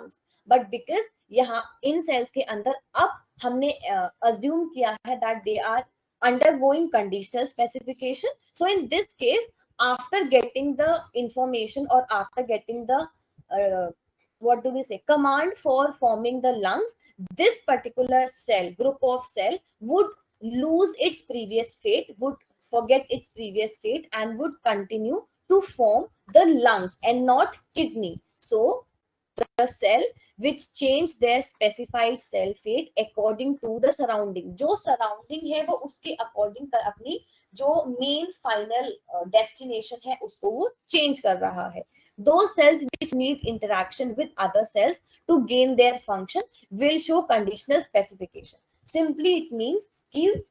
lungs. But because यहाँ इन cells के अंदर अब हमने assume किया है that they are undergoing conditional specification, so in this case after getting the information or after getting the what do we say, command for forming the lungs, this particular cell, group of cell, would lose its previous fate, would forget its previous fate, and would continue to form the lungs and not kidney. So the cell which change their specified cell fate according to the surrounding, जो surrounding है वो उसके according कर अपनी जो main final destination है उसको वो change कर रहा है. Those cells which need interaction with other cells to gain their function will show conditional specification. Simply it means कि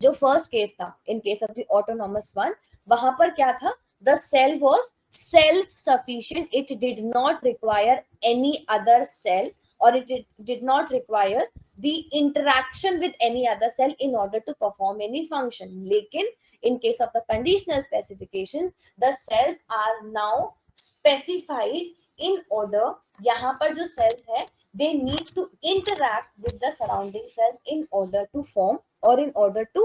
जो फर्स्ट केस था in case of the autonomous one, वहां पर क्या था, the cell was self sufficient, it did not require any other cell और it did not require the interaction with any other cell in order to perform any function. लेकिन in case of the conditional specifications, the cells are now specified in order. यहाँ पर जो cells है they need to interact with the surrounding cells in order to form or in order to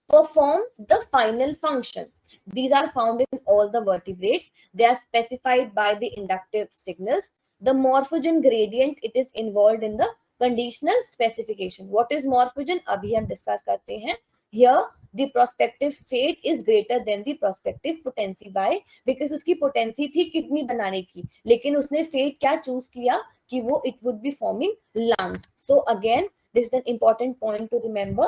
perform the final function. These are found in all the vertebrates. They are specified by the inductive signals. The morphogen gradient, it is involved in the conditional specification. What is morphogen? अभी हम discuss करते हैं. Here the prospective fate is greater than the prospective potency. Why? Because उसकी potency थी kidney बनाने की, लेकिन उसने fate क्या choose किया कि वो it would be forming lungs. So again this is an important point to remember.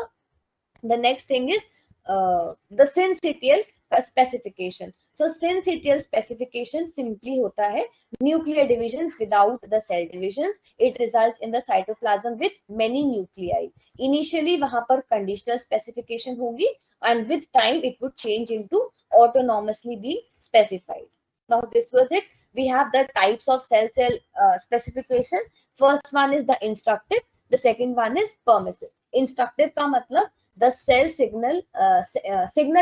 The next thing is the syncytial specification. So syncytial specification simply होता है nuclear divisions without the cell divisions. It results in the cytoplasm with many nuclei. Initially वहां पर conditional specification होगी and with time it would change into autonomously being specified. Now this was it. We have the types of cell specification. First one is the instructive. The second one is permissive. Instructive का मतलब the cell signal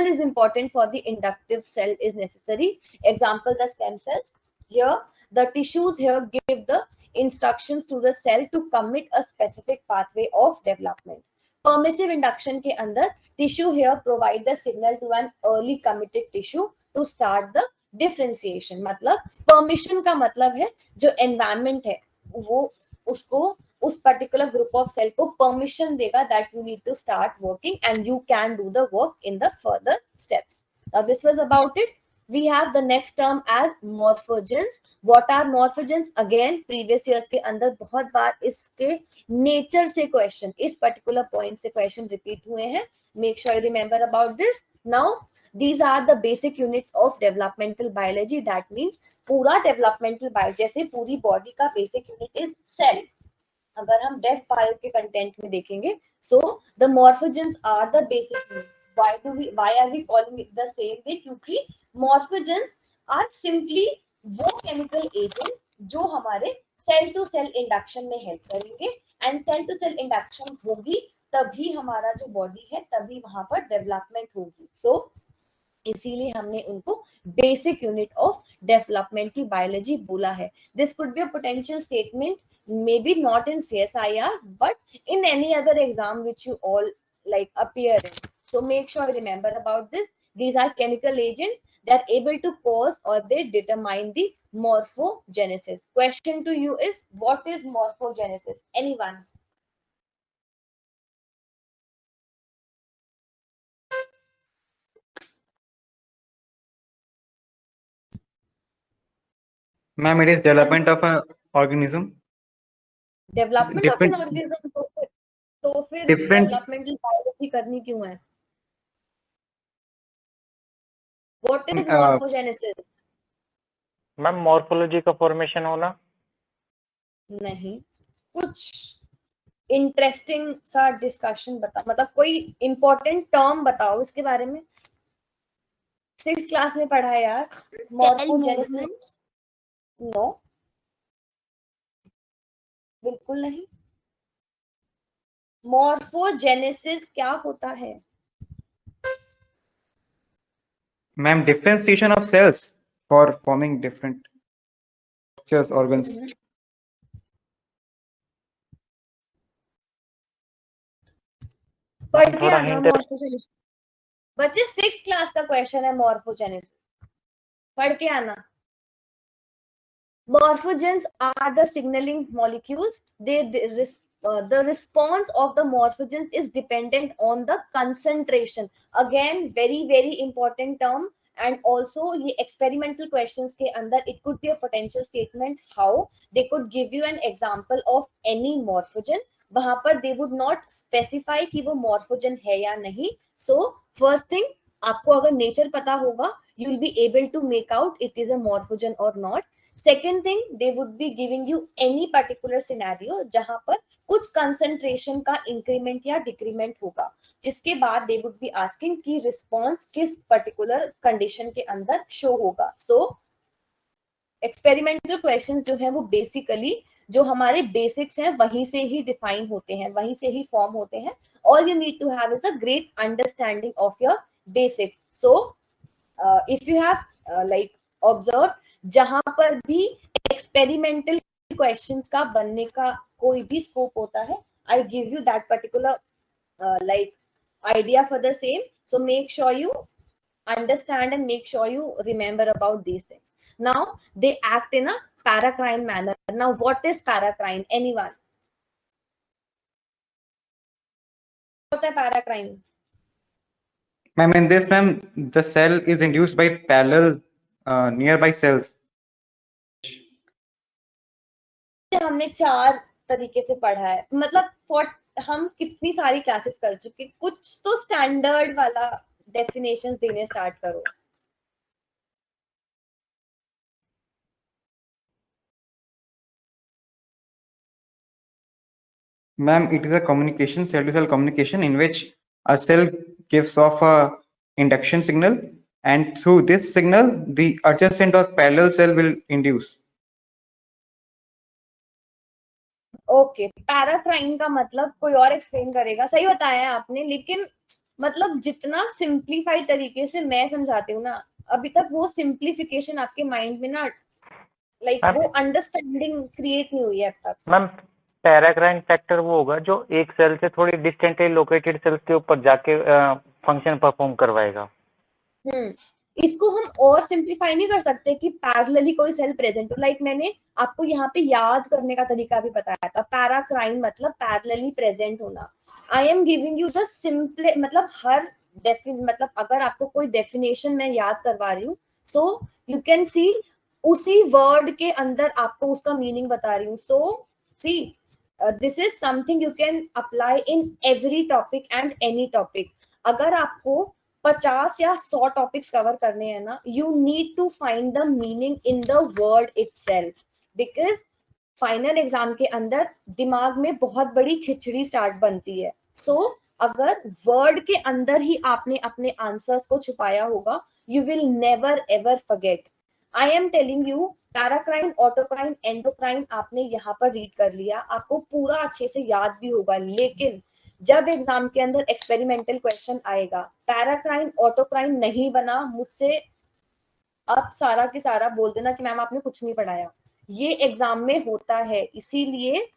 is important for the inductive cell is necessary. Example, the stem cells. Here the tissues here give the instructions to the cell to commit a specific pathway of development. Permissive induction के अंदर tissue here provide the signal to an early committed tissue to start the differentiation. मतलब permission का मतलब है जो environment है वो उसको उस particular group of cell को permission देगा that you need to start working and you can do the work in the further steps. Now this was about it. We have the next term as morphogens. What are morphogens? Again previous years के अंदर बहुत बार इसके nature से question, इस particular point से question repeat हुए हैं. Make sure you remember about this. Now these are the basic units of developmental biology. That means पूरा developmental biology, जैसे पूरी body का basic unit is cell. अगर हम डेफ बायो के कंटेंट में देखेंगे, so the morphogens are the basic units. Why are we calling it the same way? क्योंकि मॉर्फोजेंस आर सिंपली वो केमिकल एजेंट्स जो हमारे सेल टू सेल इंडक्शन में हेल्प करेंगे, and cell to cell induction होगी तभी हमारा जो बॉडी है तभी वहां पर डेवलपमेंट होगी. सो इसीलिए हमने उनको basic unit of developmental biology बोला है. This could be a potential statement, maybe not in CSIR but in any other exam which you all like appear in. So make sure you remember about this. These are chemical agents that are able to cause or they determine the morphogenesis. Question to you is, what is morphogenesis? Anyone? Ma'am, it is development of an organism. Development of an organism. तो फिर developmental biology करनी क्यों है? What is morphogenesis? Ma'am morphology का formation होना. नहीं, कुछ interesting सा डिस्कशन बता, मतलब कोई इंपॉर्टेंट टर्म बताओ इसके बारे में. 6th क्लास में पढ़ा है यार. मॉर्फोजेनेसिस. नो, बिल्कुल नहीं. मॉर्फोजेनेसिस क्या होता है? Ma'am, differentiation of cells for forming different structures, organs. पढ़ के थोड़ा आना hint- मॉर्फोजेनेसिस। बच्चे 6th क्लास का क्वेश्चन है मॉर्फोजेनेसिस, पढ़ के आना। Morphogens are the signaling molecules. The response of the morphogens is dependent on the concentration. Again, very important term. And also ये experimental questions के अंदर it could be a potential statement how they could give you an example of any morphogen. वहां पर they would not specify कि वो morphogen है या नहीं. So first thing, आपको अगर nature पता होगा, you will be able to make out it is a morphogen or not. Second thing, they would be giving you any particular scenario जहां पर कुछ concentration का increment या decrement होगा, जिसके बाद they would be asking कि response किस particular condition के अंदर show होगा. So experimental questions जो है वो basically जो हमारे basics हैं वहीं से ही define होते हैं, वहीं से ही form होते हैं. All you need to have is a great understanding of your basics. So if you have like observed, जहां पर भी एक्सपेरिमेंटल क्वेश्चंस का बनने का कोई भी स्कोप होता है, I give you that particular like idea for the same. So make sure you understand and make sure you remember about these things. Now they act in a paracrine manner. Now what is paracrine? Anyone? What is paracrine? Ma'am, in this, ma'am, the cell is induced by parallel nearby cells. हमने 4 तरीके से पढ़ा है, मतलब हम कितनी सारी classes कर चुके, कुछ तो स्टैंडर्ड वाला डेफिनेशंस देने स्टार्ट करो. Ma'am, it is a communication, cell-to-cell communication, in which a cell gives off a induction signal, and through this signal, the adjacent or parallel cell will induce. Okay, paracrine का मतलब कोई और explain करेगा. सही बताया है आपने, लेकिन मतलब जितना सिंप्लीफाइड तरीके से मैं समझाती हूँ ना, अभी तक वो सिंप्लीफिकेशन आपके माइंड में ना लाइक वो अंडरस्टैंडिंग क्रिएट नहीं हुई है अब तक. मैम पैराक्राइन फैक्टर वो होगा जो एक सेल से थोड़ी डिस्टेंटली लोकेटेड सेल्स के ऊपर जाके फंक्शन परफॉर्म करवाएगा. इसको हम और सिंप्लीफाई नहीं कर सकते कि पैरेलली कोई सेल प्रेजेंट हो. लाइक मैंने आपको यहाँ पे याद करने का तरीका भी बताया था. पैराक्राइन मतलब पैरेलली प्रेजेंट होना. I am giving you the simple, मतलब हर मतलब अगर आपको कोई डेफिनेशन मैं याद करवा रही हूँ, सो यू कैन सी उसी वर्ड के अंदर आपको उसका मीनिंग बता रही हूँ. So see this is something you can apply in every topic and any topic. अगर आपको 50 या 100 टॉपिक्स कवर करने हैं ना, you need to find the meaning in the word itself, because final exam के अंदर दिमाग में बहुत बड़ी खिचड़ी स्टार्ट बनती है. सो अगर वर्ड के अंदर ही आपने अपने आंसर्स को छुपाया होगा, you will never ever forget. I am telling you, paracrine, autocrine, endocrine आपने यहाँ पर रीड कर लिया, आपको पूरा अच्छे से याद भी होगा. लेकिन जब एग्जाम के अंदर एक्सपेरिमेंटल क्वेश्चन आएगा, पैराक्राइन ऑटोक्राइन नहीं बना, मुझसे अब सारा की सारा बोल देना कि मैम आपने कुछ नहीं पढ़ाया. ये एग्जाम में होता है, इसीलिए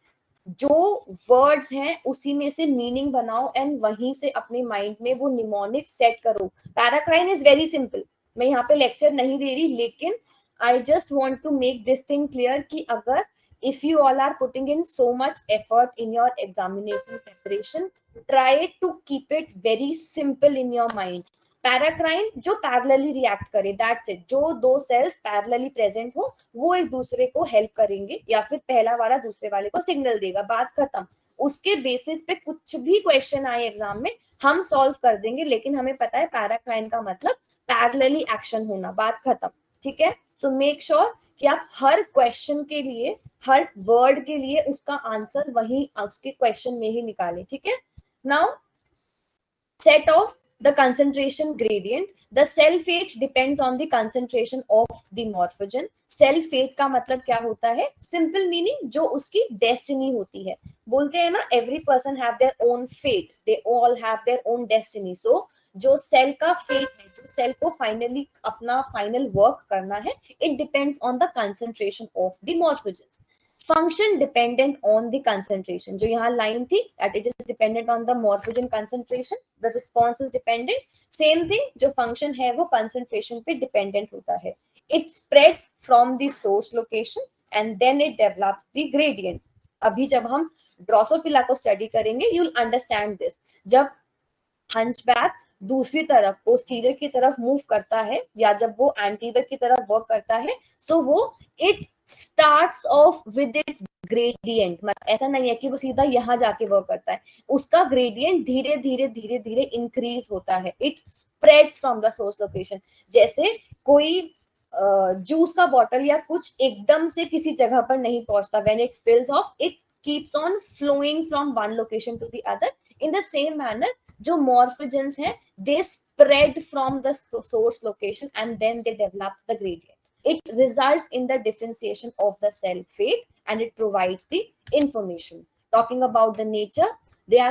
जो वर्ड्स हैं उसी में से मीनिंग बनाओ एंड वहीं से अपने माइंड में वो निमोनिक सेट करो. Paracrine is very simple. मैं यहाँ पे लेक्चर नहीं दे रही, लेकिन I just want to make this thing clear कि अगर if you all are putting in so much effort in your examination preparation, try to keep it very simple in your mind. Paracrine जो parallelly react करे, that's it. जो दो sales parallelly present हो वो एक दूसरे को हेल्प करेंगे, या फिर पहला वाला दूसरे वाले को सिग्नल देगा, बात खत्म. उसके बेसिस पे कुछ भी क्वेश्चन आए एग्जाम में हम सॉल्व कर देंगे, लेकिन हमें पता है पैराक्राइन का मतलब पैरेलली एक्शन होना, बात खत्म. ठीक है. सो मेक श्योर कि आप हर क्वेश्चन के लिए, हर वर्ड के लिए उसका आंसर वही उसके क्वेश्चन में ही निकालें. ठीक है. Now set off the concentration gradient. The cell fate depends on the concentration of the morphogen. Cell fate का मतलब क्या होता है? Simple meaning, जो उसकी destiny होती है. बोलते हैं ना, every person have their own fate. They all have their own destiny. So जो सेल का फेट है, जो सेल को फाइनली अपना फाइनल वर्क करना है, it depends on the concentration of the morphogens. function dependent on the concentration. जो यहाँ line थी that it is dependent on the morphogen concentration, the response is dependent. Same thing, जो function है वो concentration पे dependent होता है. It spreads from the source location and then it develops the gradient. अभी जब हम ड्रोसोफिला को स्टडी करेंगे you'll understand this. जब हंचबैक दूसरी तरफ पोस्टीरियर की तरफ मूव करता है या जब वो एंटीरियर की तरफ वर्क करता है, सो वो it starts of with its gradient. मतलब ऐसा नहीं है कि वो सीधा यहाँ जाके वर्क करता है, उसका ग्रेडियंट धीरे धीरे धीरे धीरे इंक्रीज होता है. It spreads from the source location. जैसे कोई जूस का बॉटल या कुछ एकदम से किसी जगह पर नहीं पहुंचता. When it spills of it keeps on flowing from one location to the other. In the same manner, जो morphogens हैं, they spread from the source location and then they develop the gradient. It results in the differentiation of the cell fate and it provides the information. Talking about the nature, they are